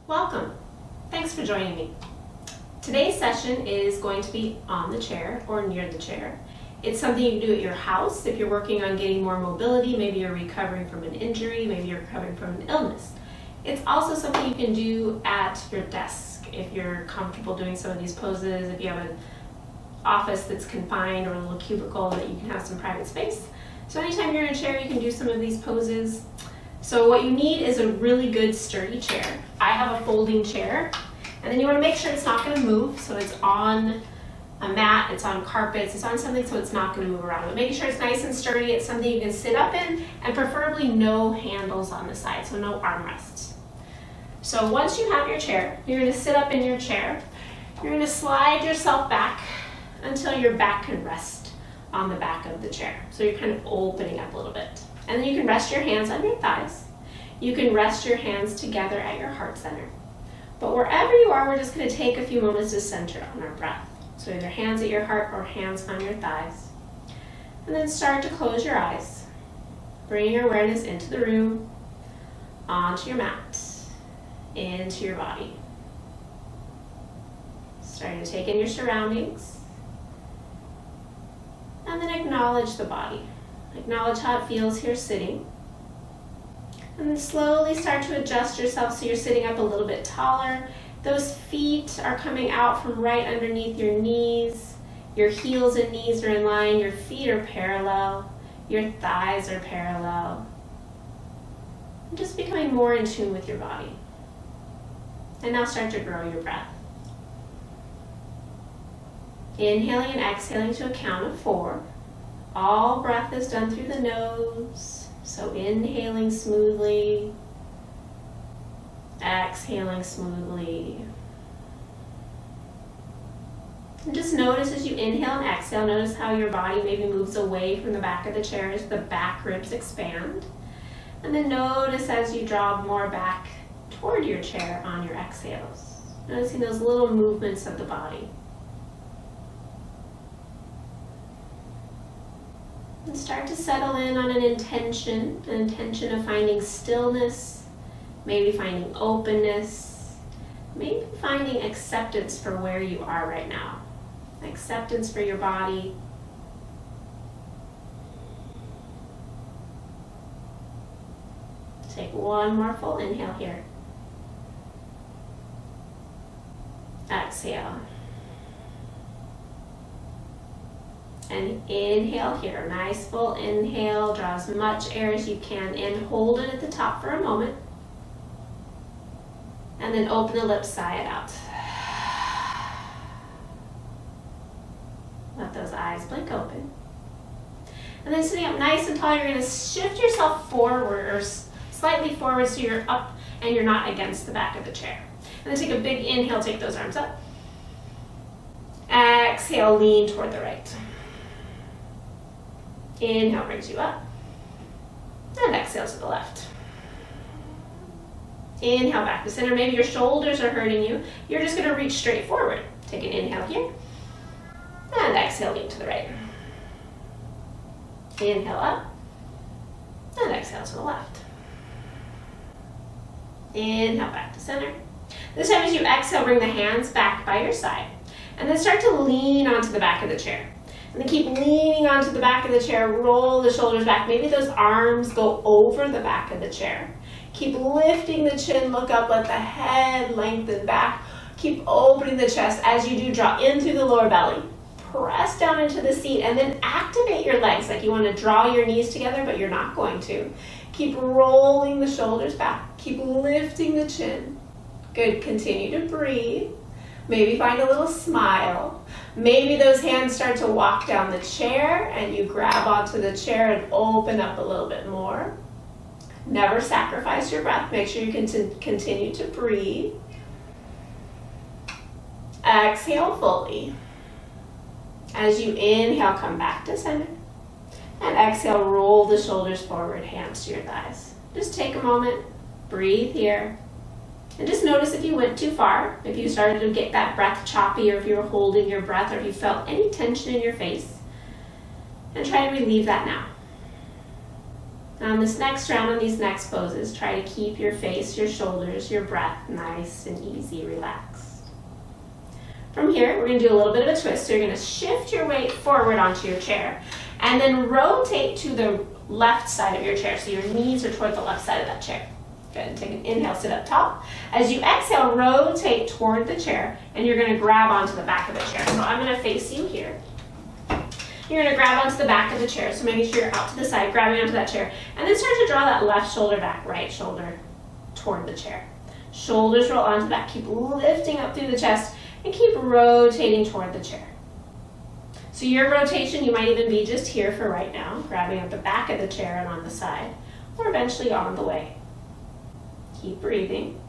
Welcome. Thanks for joining me. Today's session is going to be on the chair or near the chair. It's something you can do at your house if you're working on getting more mobility, maybe you're recovering from an injury, maybe you're recovering from an illness. It's also something you can do at your desk if you're comfortable doing some of these poses, if you have an office that's confined or a little cubicle that you can have some private space. So anytime you're in a chair, you can do some of these poses. So what you need is a really good sturdy chair. I have a folding chair, and then you want to make sure it's not going to move. So it's on a mat, it's on carpets, it's on something so it's not going to move around. But making sure it's nice and sturdy, it's something you can sit up in, and preferably no handles on the side, so no armrests. So once you have your chair, you're going to sit up in your chair. You're going to slide yourself back until your back can rest on the back of the chair. So you're kind of opening up a little bit. And then you can rest your hands on your thighs. You can rest your hands together at your heart center. But wherever you are, we're just going to take a few moments to center on our breath. So either hands at your heart or hands on your thighs. And then start to close your eyes. Bring your awareness into the room, onto your mat, into your body. Starting to take in your surroundings. And then acknowledge the body. Acknowledge how it feels here sitting. And then slowly start to adjust yourself so you're sitting up a little bit taller. Those feet are coming out from right underneath your knees. Your heels and knees are in line. Your feet are parallel. Your thighs are parallel. And just becoming more in tune with your body. And now start to grow your breath. Inhaling and exhaling to a count of 4. All breath is done through the nose, so inhaling smoothly, exhaling smoothly. And just notice as you inhale and exhale, notice how your body maybe moves away from the back of the chair as the back ribs expand. And then notice as you draw more back toward your chair on your exhales, noticing those little movements of the body. And start to settle in on an intention of finding stillness, maybe finding openness, maybe finding acceptance for where you are right now. Acceptance for your body. Take one more full inhale here. Exhale. And inhale here, nice full inhale, draw as much air as you can in, hold it at the top for a moment, and then open the lips, sigh it out. Let those eyes blink open. And then sitting up nice and tall, you're going to shift yourself forward or slightly forward so you're up and you're not against the back of the chair. And then take a big inhale, take those arms up. Exhale, lean toward the right. Inhale brings you up, and exhale to the left. Inhale back to center. Maybe your shoulders are hurting you. You're just going to reach straight forward. Take an inhale here, and exhale, lean to the right. Inhale up, and exhale to the left. Inhale back to center. This time as you exhale, bring the hands back by your side, and then start to lean onto the back of the chair. And then keep leaning onto the back of the chair, roll the shoulders back. Maybe those arms go over the back of the chair. Keep lifting the chin, look up, let the head lengthen back. Keep opening the chest. As you do, draw in through the lower belly. Press down into the seat and then activate your legs like you want to draw your knees together, but you're not going to. Keep rolling the shoulders back. Keep lifting the chin. Good, continue to breathe. Maybe find a little smile. Maybe those hands start to walk down the chair and you grab onto the chair and open up a little bit more. Never sacrifice your breath. Make sure you can continue to breathe. Exhale fully. As you inhale, come back to center. And exhale, roll the shoulders forward, hands to your thighs. Just take a moment, breathe here. And just notice if you went too far, if you started to get that breath choppy, or if you were holding your breath, or if you felt any tension in your face. And try to relieve that now. Now on this next round, on these next poses, try to keep your face, your shoulders, your breath nice and easy, relaxed. From here, we're going to do a little bit of a twist. So you're going to shift your weight forward onto your chair and then rotate to the left side of your chair. So your knees are toward the left side of that chair. Go ahead and take an inhale, sit up top. As you exhale, rotate toward the chair and you're going to grab onto the back of the chair. So I'm going to face you here. You're going to grab onto the back of the chair, so making sure you're out to the side, grabbing onto that chair, and then start to draw that left shoulder back, right shoulder toward the chair. Shoulders roll onto the back, keep lifting up through the chest, and keep rotating toward the chair. So your rotation, you might even be just here for right now, grabbing at the back of the chair and on the side, or eventually on the way. Keep breathing.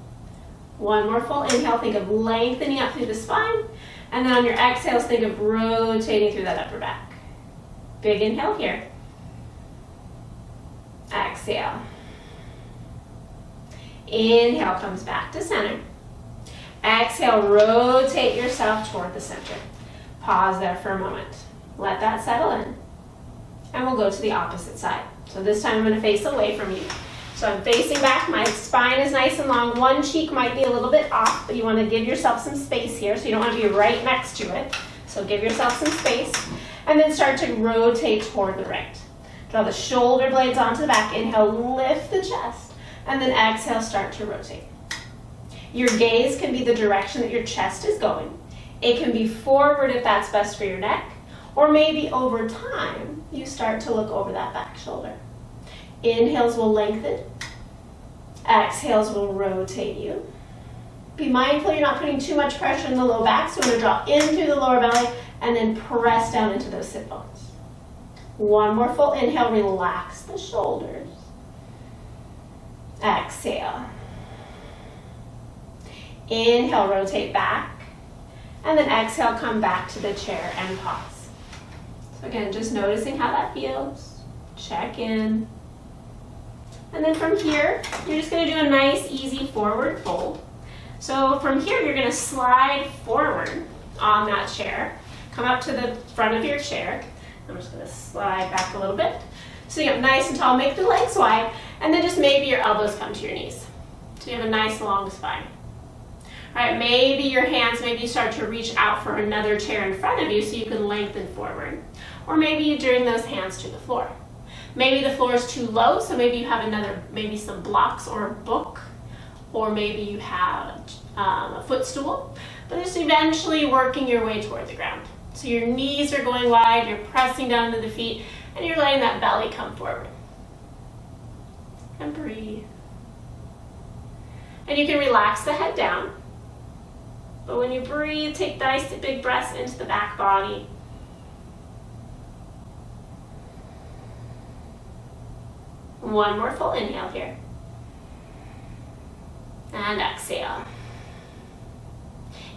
One more full inhale, think of lengthening up through the spine, and then on your exhales, think of rotating through that upper back. Big inhale here. Exhale. Inhale comes back to center. Exhale, rotate yourself toward the center. Pause there for a moment. Let that settle in. And we'll go to the opposite side. So this time I'm going to face away from you. So I'm facing back, my spine is nice and long. One cheek might be a little bit off, but you want to give yourself some space here, so you don't want to be right next to it. So give yourself some space. And then start to rotate toward the right. Draw the shoulder blades onto the back. Inhale, lift the chest. And then exhale, start to rotate. Your gaze can be the direction that your chest is going. It can be forward if that's best for your neck. Or maybe over time, you start to look over that back shoulder. Inhales will lengthen. Exhales will rotate you. Be mindful you're not putting too much pressure in the low back, so we're going to draw in through the lower belly and then press down into those sit bones. One more full inhale, relax the shoulders. Exhale. Inhale, rotate back. And then exhale, come back to the chair and pause. So again, just noticing how that feels. Check in. And then from here, you're just going to do a nice, easy forward fold. So from here, you're going to slide forward on that chair. Come up to the front of your chair. I'm just going to slide back a little bit. So you get nice and tall, make the legs wide, and then just maybe your elbows come to your knees. So you have a nice long spine. All right, maybe your hands, maybe you start to reach out for another chair in front of you so you can lengthen forward. Or maybe you bring those hands to the floor. Maybe the floor is too low, so maybe you have maybe some blocks or a book, or maybe you have a footstool, but just eventually working your way toward the ground. So your knees are going wide, you're pressing down to the feet, and you're letting that belly come forward. And breathe. And you can relax the head down, but when you breathe, take nice big breaths into the back body. One more full inhale here. And exhale.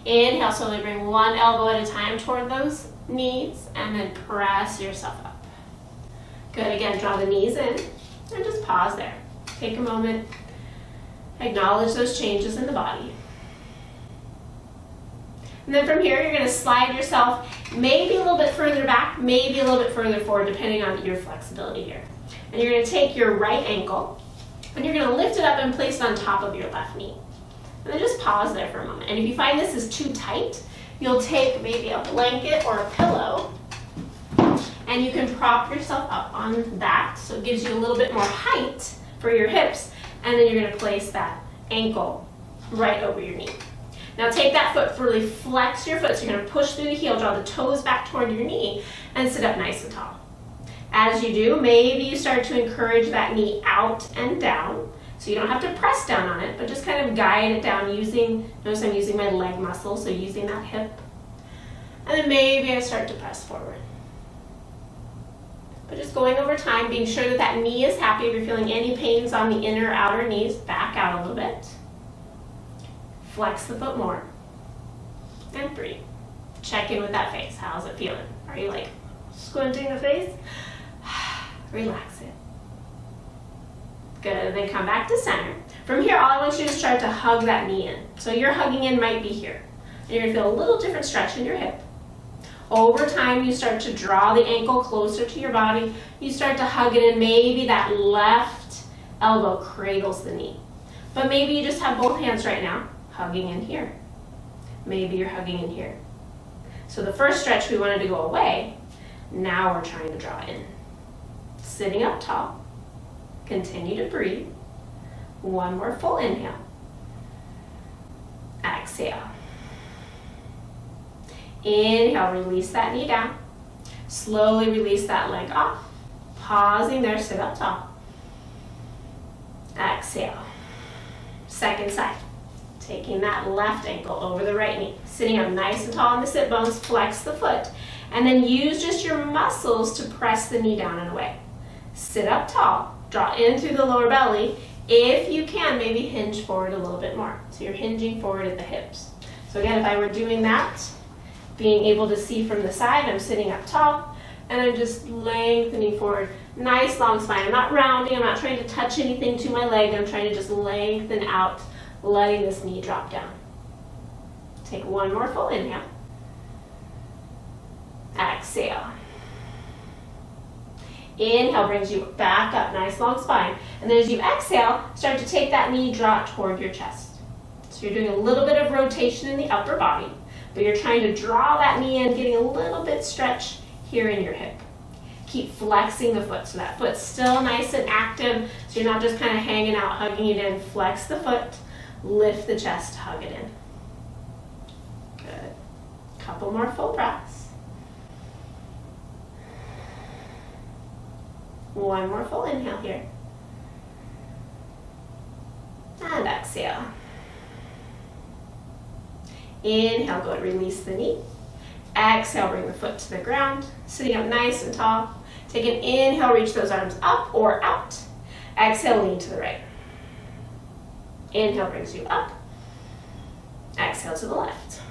Inhale, slowly bring one elbow at a time toward those knees and then press yourself up. Good, again, draw the knees in and just pause there. Take a moment, acknowledge those changes in the body. And then from here, you're going to slide yourself maybe a little bit further back, maybe a little bit further forward, depending on your flexibility here. And you're going to take your right ankle and you're going to lift it up and place it on top of your left knee. And then just pause there for a moment. And if you find this is too tight, you'll take maybe a blanket or a pillow and you can prop yourself up on that. So it gives you a little bit more height for your hips. And then you're going to place that ankle right over your knee. Now take that foot, really flex your foot. So you're going to push through the heel, draw the toes back toward your knee, and sit up nice and tall. As you do, maybe you start to encourage that knee out and down. So you don't have to press down on it, but just kind of guide it down notice I'm using my leg muscle, so using that hip. And then maybe I start to press forward. But just going over time, being sure that that knee is happy. If you're feeling any pains on the inner or outer knees, back out a little bit. Flex the foot more. And breathe. Check in with that face. How's it feeling? Are you like squinting the face? Relax it. Good, and then come back to center. From here, all I want you to do is start to hug that knee in. So your hugging in might be here. And you're gonna feel a little different stretch in your hip. Over time, you start to draw the ankle closer to your body. You start to hug it in. Maybe that left elbow cradles the knee. But maybe you just have both hands right now hugging in here. Maybe you're hugging in here. So the first stretch, we wanted to go away. Now we're trying to draw in. Sitting up tall. Continue to breathe. One more full inhale. Exhale. Inhale, release that knee down. Slowly release that leg off. Pausing there, sit up tall. Exhale. Second side. Taking that left ankle over the right knee. Sitting up nice and tall on the sit bones, flex the foot. And then use just your muscles to press the knee down and away. Sit up tall. Draw in through the lower belly. If you can, maybe hinge forward a little bit more. So you're hinging forward at the hips. So again, if I were doing that, being able to see from the side, I'm sitting up tall, and I'm just lengthening forward. Nice long spine. I'm not rounding. I'm not trying to touch anything to my leg. I'm trying to just lengthen out, letting this knee drop down. Take one more full inhale. Exhale. Inhale brings you back up, nice long spine. And then as you exhale, start to take that knee, draw it toward your chest. So you're doing a little bit of rotation in the upper body, but you're trying to draw that knee in, getting a little bit stretch here in your hip. Keep flexing the foot so that foot's still nice and active, so you're not just kind of hanging out, hugging it in. Flex the foot, lift the chest, hug it in. Good. Couple more full breaths. One more full inhale here. And exhale. Inhale, go and release the knee. Exhale, bring the foot to the ground. Sitting up nice and tall. Take an inhale, reach those arms up or out. Exhale, lean to the right. Inhale brings you up. Exhale to the left.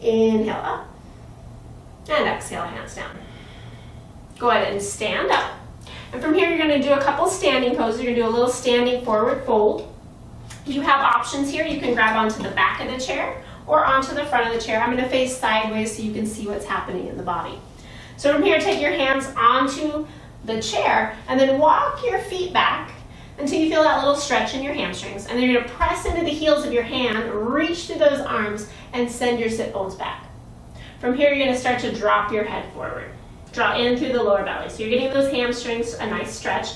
Inhale up. And exhale, hands down. Go ahead and stand up. And from here, you're going to do a couple standing poses. You're going to do a little standing forward fold. You have options here. You can grab onto the back of the chair or onto the front of the chair. I'm going to face sideways so you can see what's happening in the body. So from here, take your hands onto the chair and then walk your feet back until you feel that little stretch in your hamstrings. And then you're going to press into the heels of your hand, reach through those arms, and send your sit bones back. From here, you're going to start to drop your head forward. Draw in through the lower belly. So you're getting those hamstrings a nice stretch.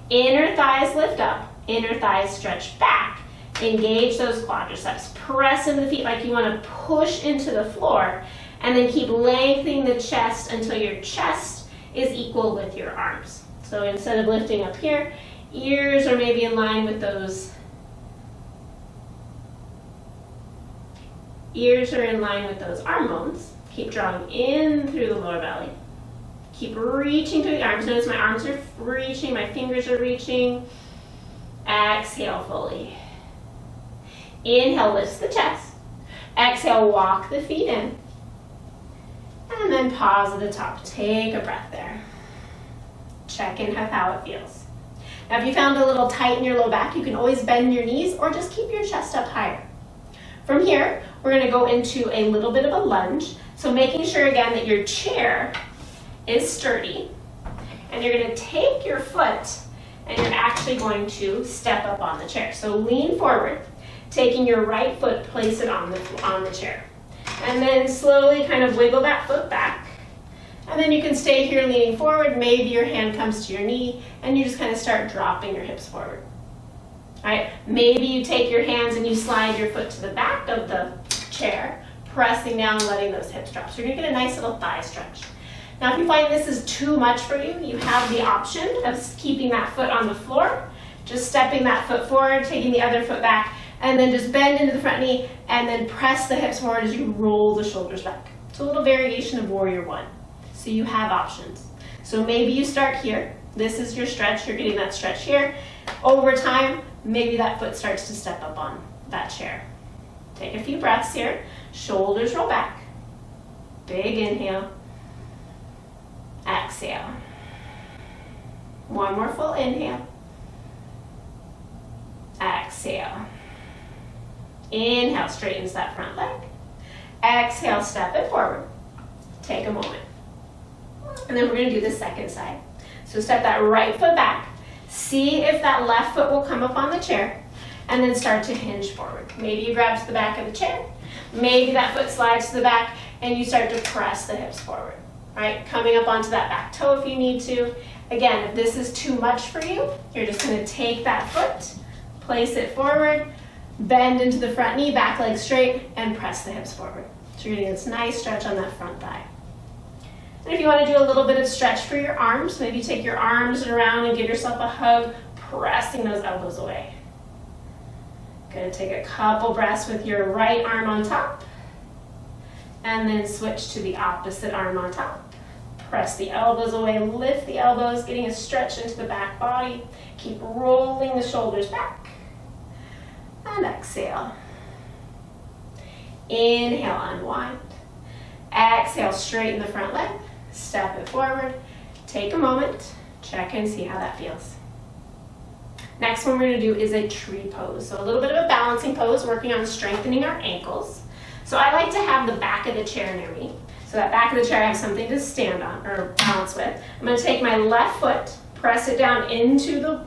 Inner thighs lift up, inner thighs stretch back. Engage those quadriceps. Press into the feet like you want to push into the floor, and then keep lengthening the chest until your chest is equal with your arms. So instead of lifting up here, ears are maybe in line with those. Ears are in line with those arm bones. Keep drawing in through the lower belly. Keep reaching through the arms. Notice my arms are reaching, my fingers are reaching. Exhale fully. Inhale, lifts the chest. Exhale, walk the feet in. And then pause at the top. Take a breath there. Check in how it feels. Now, if you found a little tight in your low back, you can always bend your knees or just keep your chest up higher. From here, we're going to go into a little bit of a lunge. So making sure, again, that your chair is sturdy. And you're going to take your foot and you're actually going to step up on the chair. So lean forward, taking your right foot, place it on the chair. And then slowly kind of wiggle that foot back. And then you can stay here leaning forward. Maybe your hand comes to your knee and you just kind of start dropping your hips forward. All right, maybe you take your hands and you slide your foot to the back of the chair, pressing down, letting those hips drop. So you're gonna get a nice little thigh stretch. Now, if you find this is too much for you, you have the option of keeping that foot on the floor, just stepping that foot forward, taking the other foot back, and then just bend into the front knee and then press the hips forward as you roll the shoulders back. It's a little variation of Warrior One. So you have options. So maybe you start here. This is your stretch. You're getting that stretch here. Over time, maybe that foot starts to step up on that chair. Take a few breaths here. Shoulders roll back. Big inhale. Exhale. One more full inhale. Exhale. Inhale, straightens that front leg. Exhale, step it forward. Take a moment. And then we're going to do the second side. So step that right foot back. See if that left foot will come up on the chair. And then start to hinge forward. Maybe you grab to the back of the chair. Maybe that foot slides to the back and you start to press the hips forward. Right? Coming up onto that back toe if you need to. Again, if this is too much for you, you're just going to take that foot, place it forward, bend into the front knee, back leg straight, and press the hips forward. So you're getting this nice stretch on that front thigh. And if you want to do a little bit of stretch for your arms, maybe take your arms around and give yourself a hug, pressing those elbows away. Going to take a couple breaths with your right arm on top, and then switch to the opposite arm on top. Press the elbows away, lift the elbows, getting a stretch into the back body. Keep rolling the shoulders back. And exhale. Inhale, unwind. Exhale, straighten the front leg. Step it forward. Take a moment. Check and see how that feels. Next one we're going to do is a tree pose. So a little bit of a balancing pose, working on strengthening our ankles. So I like to have the back of the chair near me. So that back of the chair I have something to stand on or balance with. I'm going to take my left foot, press it down into the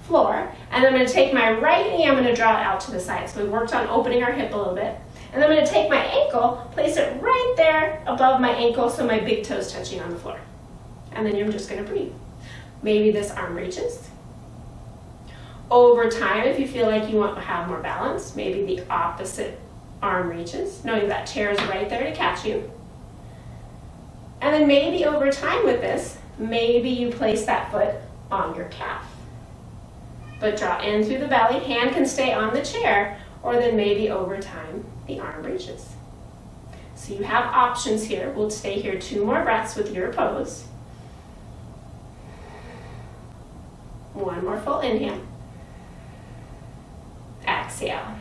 floor, and I'm going to take my right knee, I'm going to draw it out to the side. So we worked on opening our hip a little bit. And I'm going to take my ankle, place it right there above my ankle so my big toe's touching on the floor. And then you're just going to breathe. Maybe this arm reaches. Over time, if you feel like you want to have more balance, maybe the opposite arm reaches, knowing that chair is right there to catch you. And then maybe over time with this, maybe you place that foot on your calf. But draw in through the belly, hand can stay on the chair, or then maybe over time, the arm reaches. So you have options here. We'll stay here 2 more breaths with your pose. 1 more full inhale. Exhale.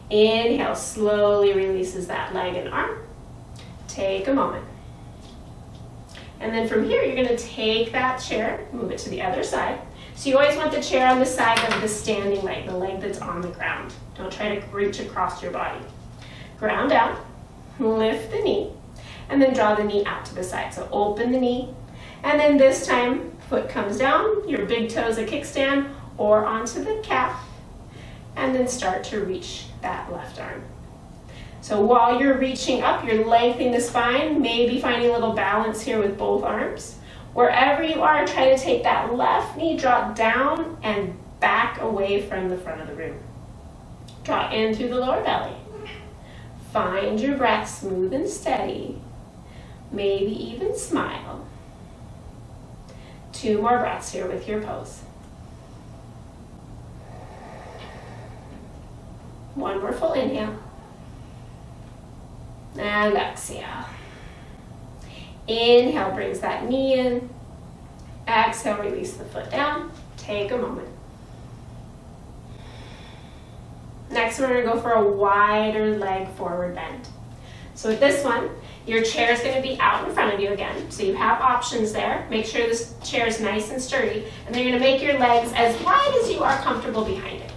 Inhale, slowly releases that leg and arm. Take a moment. And then from here, you're going to take that chair, move it to the other side. So you always want the chair on the side of the standing leg, the leg that's on the ground. Don't try to reach across your body. Ground down, lift the knee, and then draw the knee out to the side. So open the knee, and then this time, foot comes down, your big toe's a kickstand, or onto the calf, and then start to reach that left arm. So while you're reaching up, you're lengthening the spine, maybe finding a little balance here with both arms. Wherever you are, try to take that left knee, drop down and back away from the front of the room. Draw in through the lower belly. Find your breath smooth and steady. Maybe even smile. 2 more breaths here with your pose. 1 more full inhale. And exhale. Inhale, brings that knee in. Exhale, release the foot down. Take a moment. Next, we're going to go for a wider leg forward bend. So with this one, your chair is going to be out in front of you again. So you have options there. Make sure this chair is nice and sturdy. And then you're going to make your legs as wide as you are comfortable behind it.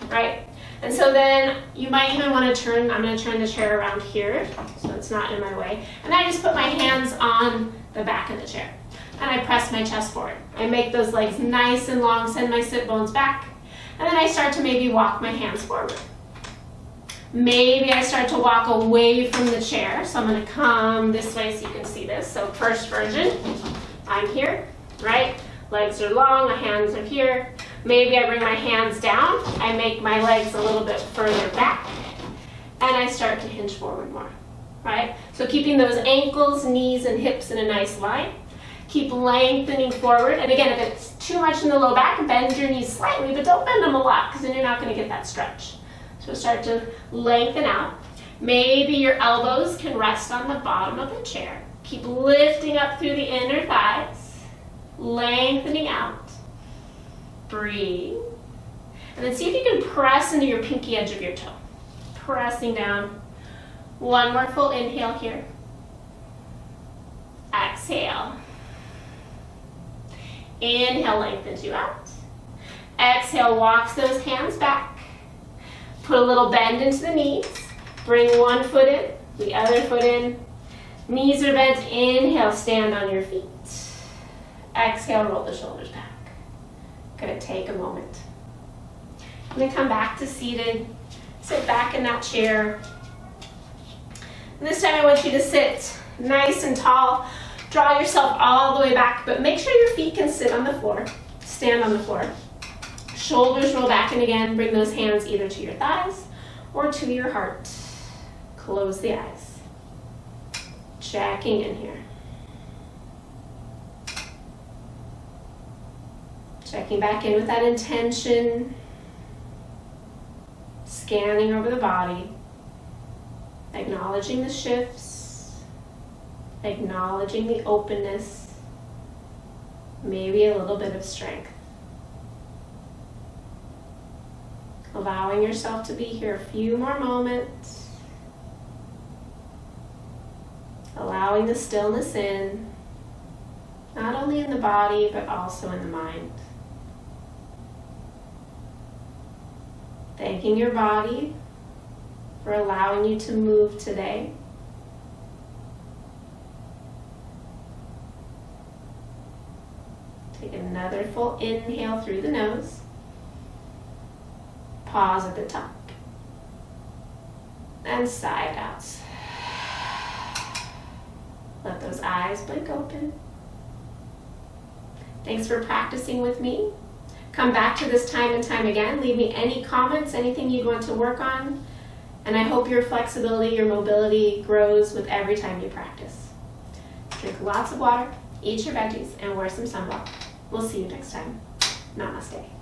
Right? And so then you might even want to turn, I'm going to turn the chair around here so it's not in my way. And I just put my hands on the back of the chair. And I press my chest forward. I make those legs nice and long, send my sit bones back. And then I start to maybe walk my hands forward. Maybe I start to walk away from the chair. So I'm going to come this way so you can see this. So first version, I'm here, right? Legs are long, my hands are here. Maybe I bring my hands down, I make my legs a little bit further back, and I start to hinge forward more, right? So keeping those ankles, knees, and hips in a nice line. Keep lengthening forward, and again, if it's too much in the low back, bend your knees slightly, but don't bend them a lot, because then you're not going to get that stretch. So start to lengthen out. Maybe your elbows can rest on the bottom of the chair. Keep lifting up through the inner thighs, lengthening out. Breathe. And then see if you can press into your pinky edge of your toe. Pressing down. 1 more full inhale here. Exhale. Inhale, lengthens you out. Exhale, walks those hands back. Put a little bend into the knees. Bring one foot in, the other foot in. Knees are bent. Inhale, stand on your feet. Exhale, roll the shoulders back. Gonna take a moment. I'm gonna come back to seated. Sit back in that chair. And this time I want you to sit nice and tall. Draw yourself all the way back, but make sure your feet can sit on the floor. Stand on the floor. Shoulders roll back in again. Bring those hands either to your thighs or to your heart. Close the eyes. Checking in here. Checking back in with that intention. Scanning over the body. Acknowledging the shifts. Acknowledging the openness. Maybe a little bit of strength. Allowing yourself to be here a few more moments. Allowing the stillness in, not only in the body, but also in the mind. Thanking your body for allowing you to move today. Take another full inhale through the nose. Pause at the top. And side out. Let those eyes blink open. Thanks for practicing with me. Come back to this time and time again. Leave me any comments, anything you'd want to work on. And I hope your flexibility, your mobility grows with every time you practice. Drink lots of water, eat your veggies, and wear some sunblock. We'll see you next time. Namaste.